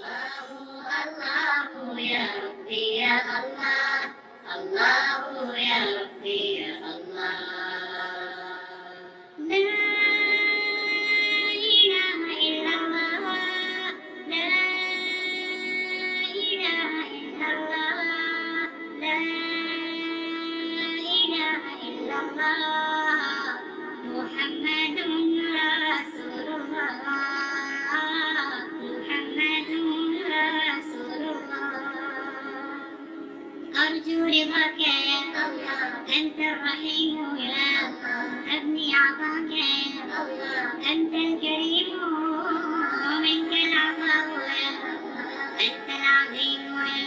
الله يا ربي يا الله، الله يا ربي يا الله. لا إله إلا الله، لا إله إلا الله، لا إله إلا الله، محمد رسول الله، محمد رسول الله. أرجو رضاك يا الله، أنت الرحيم يا الله، أبني عطاك يا الله، أنت الكريم ومنك العطاء يا الله، أنت العظيم يا